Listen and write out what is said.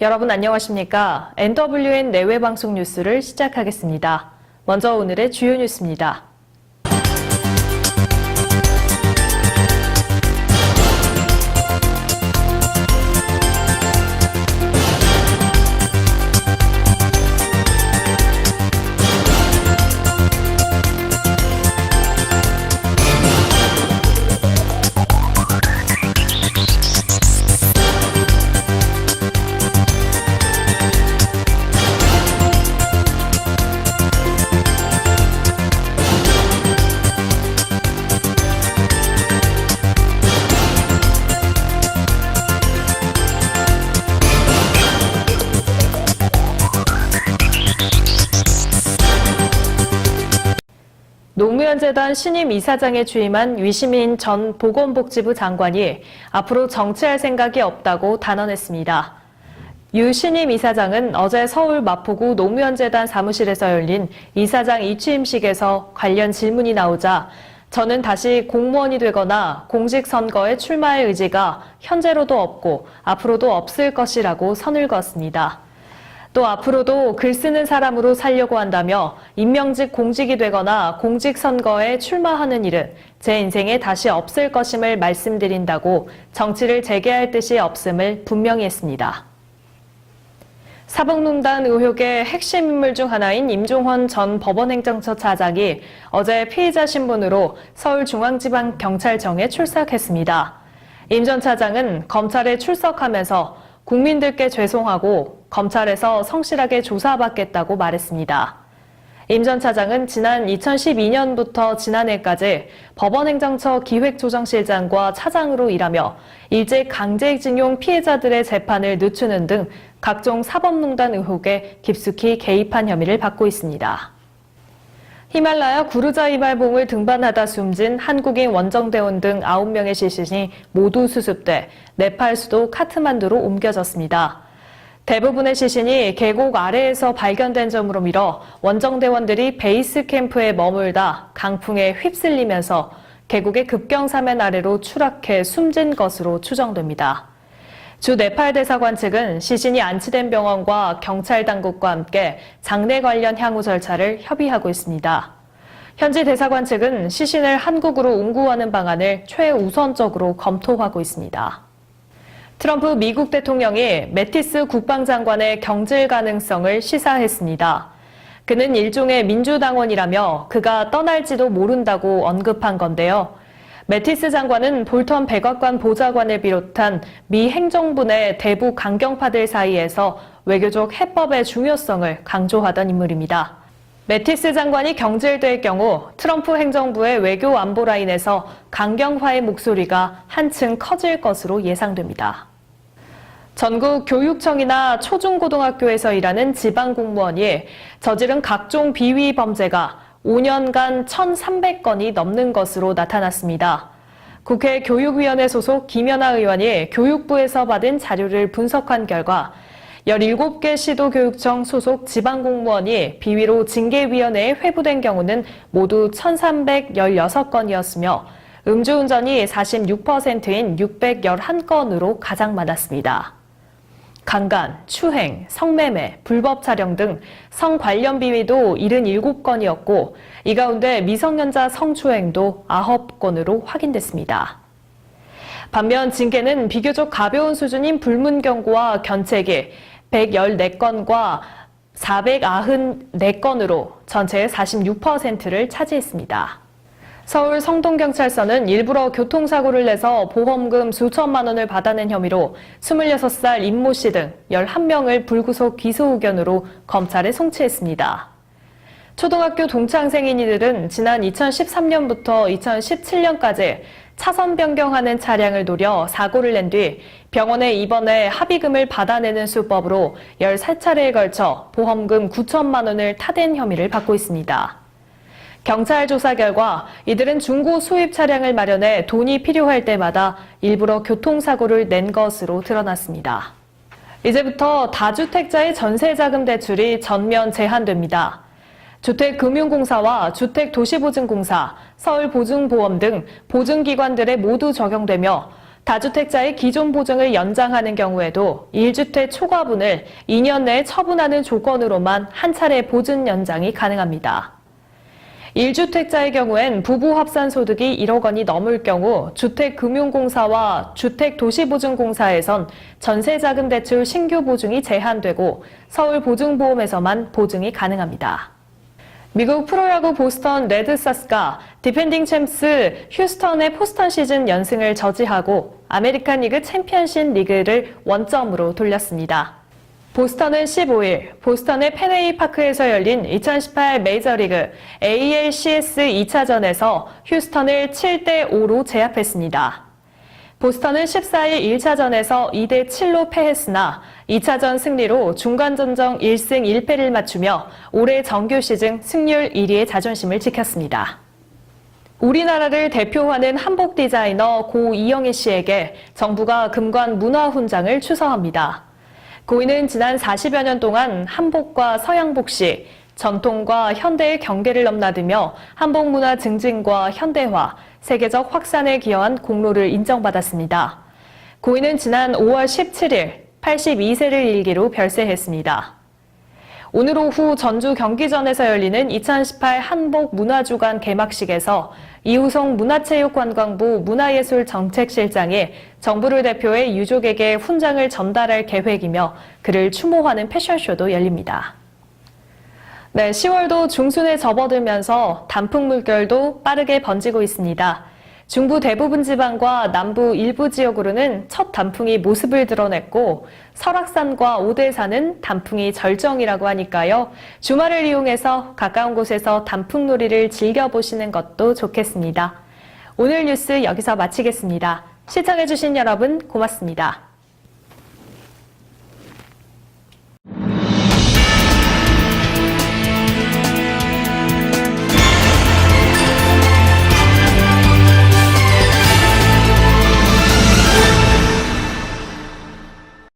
여러분 안녕하십니까? NWN 내외방송 뉴스를 시작하겠습니다. 먼저 오늘의 주요 뉴스입니다. 노무현재단 신임 이사장에 취임한 위시민 전 보건복지부 장관이 앞으로 정치할 생각이 없다고 단언했습니다. 유 신임 이사장은 어제 서울 마포구 노무현재단 사무실에서 열린 이사장 이취임식에서 관련 질문이 나오자 저는 다시 공무원이 되거나 공직선거에 출마할 의지가 현재로도 없고 앞으로도 없을 것이라고 선을 그었습니다. 또 앞으로도 글 쓰는 사람으로 살려고 한다며 임명직 공직이 되거나 공직선거에 출마하는 일은 제 인생에 다시 없을 것임을 말씀드린다고 정치를 재개할 뜻이 없음을 분명히 했습니다. 사법농단 의혹의 핵심 인물 중 하나인 임종헌 전 법원행정처 차장이 어제 피의자 신분으로 서울중앙지방경찰청에 출석했습니다. 임 전 차장은 검찰에 출석하면서 국민들께 죄송하고 검찰에서 성실하게 조사받겠다고 말했습니다. 임 전 차장은 지난 2012년부터 지난해까지 법원행정처 기획조정실장과 차장으로 일하며 일제 강제징용 피해자들의 재판을 늦추는 등 각종 사법농단 의혹에 깊숙이 개입한 혐의를 받고 있습니다. 히말라야 구르자 이발봉을 등반하다 숨진 한국인 원정대원 등 9명의 시신이 모두 수습돼 네팔 수도 카트만두로 옮겨졌습니다. 대부분의 시신이 계곡 아래에서 발견된 점으로 미뤄 원정대원들이 베이스 캠프에 머물다 강풍에 휩쓸리면서 계곡의 급경사면 아래로 추락해 숨진 것으로 추정됩니다. 주 네팔 대사관 측은 시신이 안치된 병원과 경찰 당국과 함께 장례 관련 향후 절차를 협의하고 있습니다. 현지 대사관 측은 시신을 한국으로 운구하는 방안을 최우선적으로 검토하고 있습니다. 트럼프 미국 대통령이 매티스 국방장관의 경질 가능성을 시사했습니다. 그는 일종의 민주당원이라며 그가 떠날지도 모른다고 언급한 건데요. 매티스 장관은 볼턴 백악관 보좌관을 비롯한 미 행정부 내 대북 강경파들 사이에서 외교적 해법의 중요성을 강조하던 인물입니다. 매티스 장관이 경질될 경우 트럼프 행정부의 외교 안보 라인에서 강경파의 목소리가 한층 커질 것으로 예상됩니다. 전국 교육청이나 초중고등학교에서 일하는 지방 공무원이 저지른 각종 비위 범죄가 5년간 1,300건이 넘는 것으로 나타났습니다. 국회 교육위원회 소속 김연아 의원이 교육부에서 받은 자료를 분석한 결과 17개 시도교육청 소속 지방공무원이 비위로 징계위원회에 회부된 경우는 모두 1,316건이었으며 음주운전이 46%인 611건으로 가장 많았습니다. 강간, 추행, 성매매, 불법 촬영 등 성 관련 비위도 77건이었고 이 가운데 미성년자 성추행도 9건으로 확인됐습니다. 반면 징계는 비교적 가벼운 수준인 불문경고와 견책이 114건과 494건으로 전체의 46%를 차지했습니다. 서울 성동경찰서는 일부러 교통사고를 내서 보험금 수천만 원을 받아낸 혐의로 26살 임모 씨 등 11명을 불구속 기소 의견으로 검찰에 송치했습니다. 초등학교 동창생인 이들은 지난 2013년부터 2017년까지 차선 변경하는 차량을 노려 사고를 낸 뒤 병원에 입원해 합의금을 받아내는 수법으로 13차례에 걸쳐 보험금 9천만 원을 타댄 혐의를 받고 있습니다. 경찰 조사 결과 이들은 중고 수입 차량을 마련해 돈이 필요할 때마다 일부러 교통사고를 낸 것으로 드러났습니다. 이제부터 다주택자의 전세자금 대출이 전면 제한됩니다. 주택금융공사와 주택도시보증공사, 서울보증보험 등 보증기관들에 모두 적용되며 다주택자의 기존 보증을 연장하는 경우에도 1주택 초과분을 2년 내에 처분하는 조건으로만 한 차례 보증 연장이 가능합니다. 1주택자의 경우엔 부부 합산 소득이 1억 원이 넘을 경우 주택금융공사와 주택도시보증공사에선 전세자금 대출 신규 보증이 제한되고 서울보증보험에서만 보증이 가능합니다. 미국 프로야구 보스턴 레드소스가 디펜딩 챔스 휴스턴의 포스턴 시즌 연승을 저지하고 아메리칸 리그 챔피언십 리그를 원점으로 돌렸습니다. 보스턴은 15일 보스턴의 펜웨이 파크에서 열린 2018 메이저리그 ALCS 2차전에서 휴스턴을 7대5로 제압했습니다. 보스턴은 14일 1차전에서 2대7로 패했으나 2차전 승리로 중간전적 1승 1패를 맞추며 올해 정규 시즌 승률 1위의 자존심을 지켰습니다. 우리나라를 대표하는 한복 디자이너 고 이영애 씨에게 정부가 금관 문화훈장을 추서합니다. 고인은 지난 40여 년 동안 한복과 서양복식, 전통과 현대의 경계를 넘나들며 한복 문화 증진과 현대화, 세계적 확산에 기여한 공로를 인정받았습니다. 고인은 지난 5월 17일 82세를 일기로 별세했습니다. 오늘 오후 전주 경기전에서 열리는 2018 한복 문화주간 개막식에서 이우성 문화체육관광부 문화예술정책실장이 정부를 대표해 유족에게 훈장을 전달할 계획이며 그를 추모하는 패션쇼도 열립니다. 네, 10월도 중순에 접어들면서 단풍 물결도 빠르게 번지고 있습니다. 중부 대부분 지방과 남부 일부 지역으로는 첫 단풍이 모습을 드러냈고 설악산과 오대산은 단풍이 절정이라고 하니까요. 주말을 이용해서 가까운 곳에서 단풍놀이를 즐겨보시는 것도 좋겠습니다. 오늘 뉴스 여기서 마치겠습니다. 시청해주신 여러분 고맙습니다.